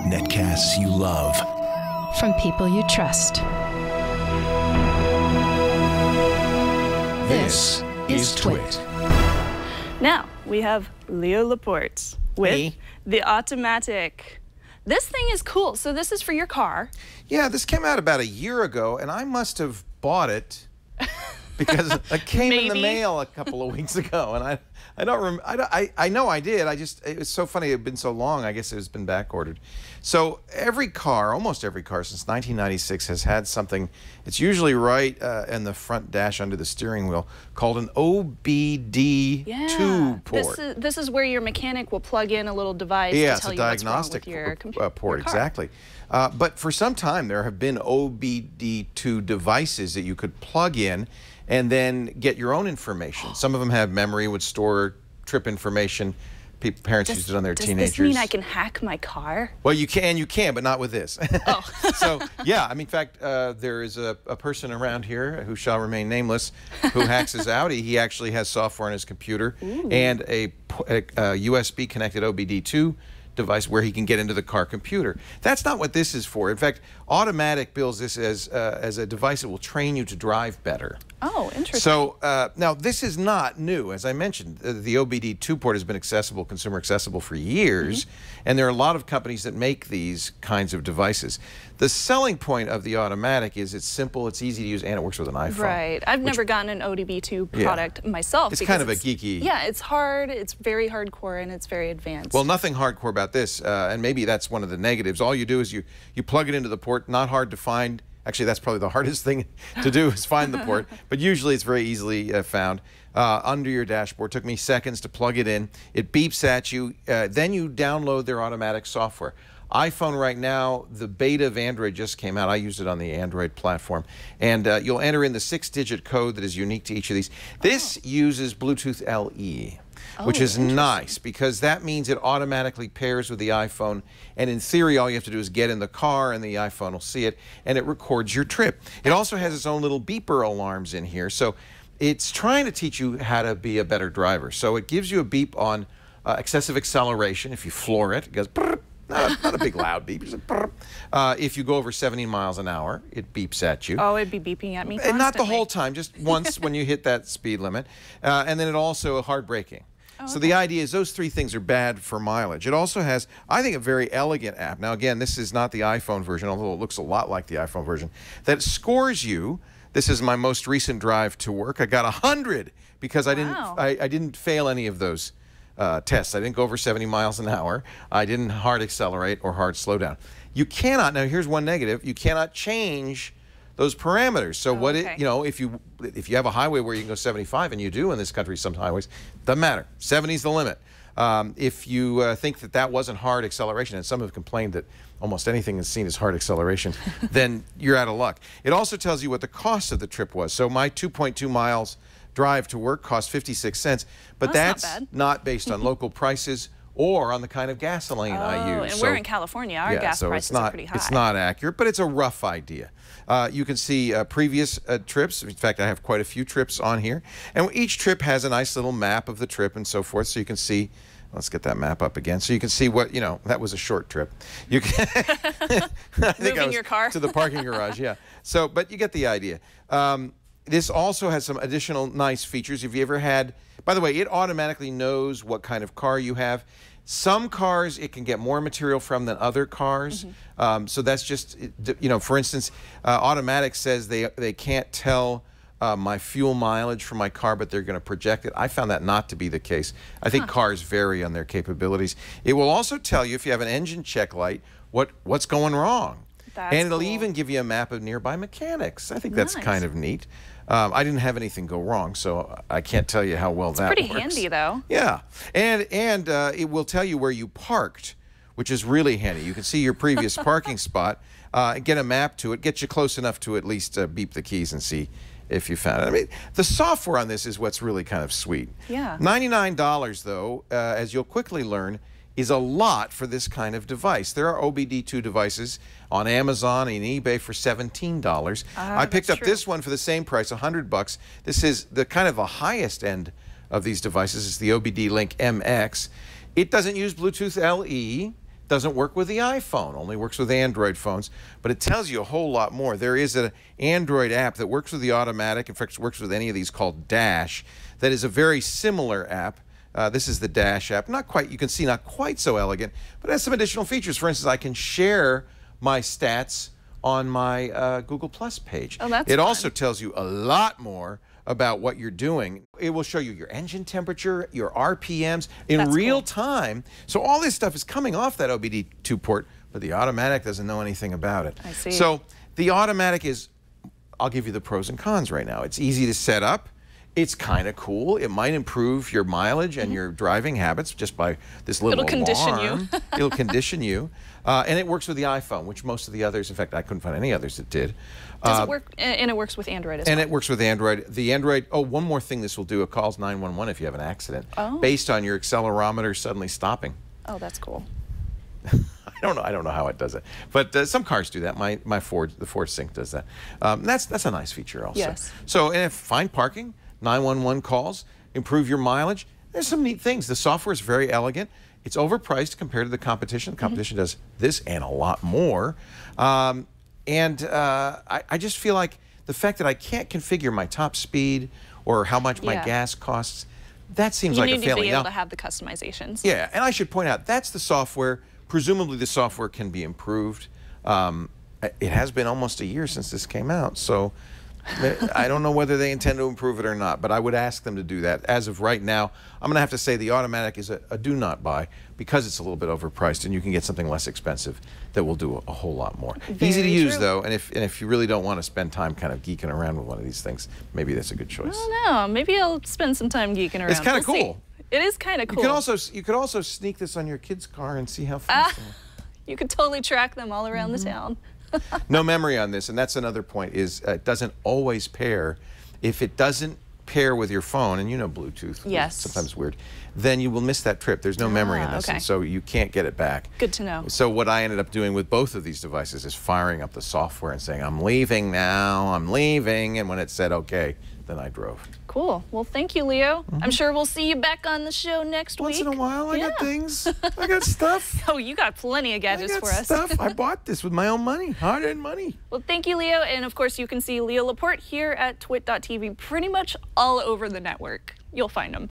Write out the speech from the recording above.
Netcasts you love. From people you trust. This is Twit. Now, we have Leo Laporte with the automatic. This thing is cool. So this is for your car. Yeah, this came out about a year ago, and I must have bought it because it came in the mail a couple of weeks ago, and I don't remember. I know I did. It was so funny. It had been so long. I guess it has been back ordered. So every car, almost every car since 1996 has had something. It's usually right in the front dash under the steering wheel called an OBD2 port. This is where your mechanic will plug in a little device to tell you what's wrong with your port. Exactly. But for some time there have been OBD2 devices that you could plug in and then get your own information. Some of them have memory, would store trip information. Parents used it on their teenagers. Does this mean I can hack my car? Well, you can, but not with this. Oh. So, yeah, I mean, in fact, there is a person around here who shall remain nameless who hacks his Audi. He actually has software on his computer and a USB-connected OBD2 device where he can get into the car computer. That's not what this is for. In fact, Automatic bills this as a device that will train you to drive better. Oh, interesting. So now this is not new. As I mentioned, the OBD2 port has been consumer accessible for years, and there are a lot of companies that make these kinds of devices. The selling point of the Automatic is it's simple, it's easy to use, and it works with an iPhone. Right. I've never gotten an OBD2 product myself. It's kind of a geeky. Yeah, it's hard, it's very hardcore, and it's very advanced. Well, nothing hardcore about this, and maybe that's one of the negatives. All you do is you plug it into the port, not hard to find. Actually, that's probably the hardest thing to do is find the port, but usually it's very easily found. Under your dashboard. Took me seconds to plug it in. It beeps at you. Then you download their Automatic software. iPhone right now, the beta of Android just came out. I used it on the Android platform. And you'll enter in the 6-digit code that is unique to each of these. This uses Bluetooth LE. Which is nice because that means it automatically pairs with the iPhone, and in theory all you have to do is get in the car and the iPhone will see it and it records your trip. It also has its own little beeper alarms in here, so it's trying to teach you how to be a better driver. So it gives you a beep on excessive acceleration. If you floor it, it goes brrr. Not a big loud beep. It's like, if you go over 70 miles an hour, it beeps at you. Oh, it'd be beeping at me constantly. And not the whole time, just once when you hit that speed limit. And then it also hard braking. So the idea is those three things are bad for mileage. It also has, I think, a very elegant app. Now, again, this is not the iPhone version, although it looks a lot like the iPhone version, that scores you. This is my most recent drive to work. I got 100 because I didn't fail any of those tests. I didn't go over 70 miles an hour. I didn't hard accelerate or hard slow down. You cannot, now here's one negative, you cannot change those parameters. So if you have a highway where you can go 75, and you do in this country, some highways, doesn't matter. 70 is the limit. If you think that wasn't hard acceleration, and some have complained that almost anything is seen as hard acceleration, then you're out of luck. It also tells you what the cost of the trip was. So my 2.2 miles drive to work cost 56 cents, but that's not based on local prices or on the kind of gasoline I use. And we're in California. Our gas prices are pretty high. It's not accurate, but it's a rough idea. You can see previous trips. In fact, I have quite a few trips on here. And each trip has a nice little map of the trip and so forth, so you can see. Let's get that map up again. So you can see what, that was a short trip. You can Moving your car? To the parking garage, yeah. So, but you get the idea. This also has some additional nice features. If you ever had, by the way, it automatically knows what kind of car you have. Some cars it can get more material from than other cars. So that's just, for instance, Automatic says they can't tell my fuel mileage from my car, but they're going to project it. I found that not to be the case. I think cars vary on their capabilities. It will also tell you if you have an engine check light, what's going wrong. And it'll even give you a map of nearby mechanics. I think that's kind of neat. I didn't have anything go wrong, so I can't tell you how well that works. It's pretty handy, though. Yeah, and it will tell you where you parked, which is really handy. You can see your previous parking spot, get a map to it, get you close enough to at least beep the keys and see if you found it. I mean, the software on this is what's really kind of sweet. Yeah. $99, though, as you'll quickly learn, is a lot for this kind of device. There are OBD2 devices on Amazon and eBay for $17. I picked up this one for the same price, $100. This is the kind of the highest end of these devices. It's the OBD Link MX. It doesn't use Bluetooth LE. Doesn't work with the iPhone, only works with Android phones, but it tells you a whole lot more. There is an Android app that works with the automatic, in fact, works with any of these, called Dash, that is a very similar app. This is the Dash app. Not quite, you can see, not quite so elegant, but it has some additional features. For instance, I can share my stats on my Google Plus page. Oh, that's It fun. also tells you a lot more about what you're doing. It will show you your engine temperature, your RPMs in That's real cool. time. So all this stuff is coming off that OBD2 port, but the automatic doesn't know anything about it. I see. So the automatic is, I'll give you the pros and cons right now. It's easy to set up. It's kind of cool. It might improve your mileage and your driving habits just by this little It'll condition alarm. you. It'll condition you. And it works with the iPhone, which most of the others, in fact, I couldn't find any others that did. Does it work? And it works with Android as well. And it works with Android. The Android, oh, one more thing this will do, it calls 911 if you have an accident, based on your accelerometer suddenly stopping. Oh, that's cool. I don't know how it does it, but some cars do that. The Ford Sync does that. That's a nice feature also. Yes. So, and if find parking, 911 calls, improve your mileage. There's some neat things. The software is very elegant. It's overpriced compared to the competition. The competition does this and a lot more. I just feel like the fact that I can't configure my top speed or how much my gas costs, that seems like a failing. You need to be able Now, to have the customizations. yeah, and I should point out, that's the software. Presumably the software can be improved. It has been almost a year since this came out, so I don't know whether they intend to improve it or not, but I would ask them to do that. As of right now, I'm going to have to say the automatic is a do not buy because it's a little bit overpriced, and you can get something less expensive that will do a whole lot more. Easy to Very use, true. though, and if you really don't want to spend time kind of geeking around with one of these things, maybe that's a good choice. I don't know. Maybe I'll spend some time geeking around. It's kind of We'll see. cool. It is kind of cool. You could also sneak this on your kid's car and see how fast they are. You could totally track them all around the town. No memory on this, and that's another point, is it doesn't always pair. If it doesn't pair with your phone, and you know Bluetooth Yes. is sometimes weird, then you will miss that trip. There's no memory in this, okay. and so you can't get it back. Good to know. So what I ended up doing with both of these devices is firing up the software and saying, I'm leaving now, I'm leaving, and when it said okay, then I drove. Cool. Well, thank you, Leo. I'm sure we'll see you back on the show next week. Once in a while, I got Yeah. things, I got stuff. Oh, you got plenty of I gadgets got for us. stuff. I bought this with my own money, hard-earned money. Well, thank you, Leo. And of course, you can see Leo Laporte here at twit.tv pretty much all over the network. You'll find him.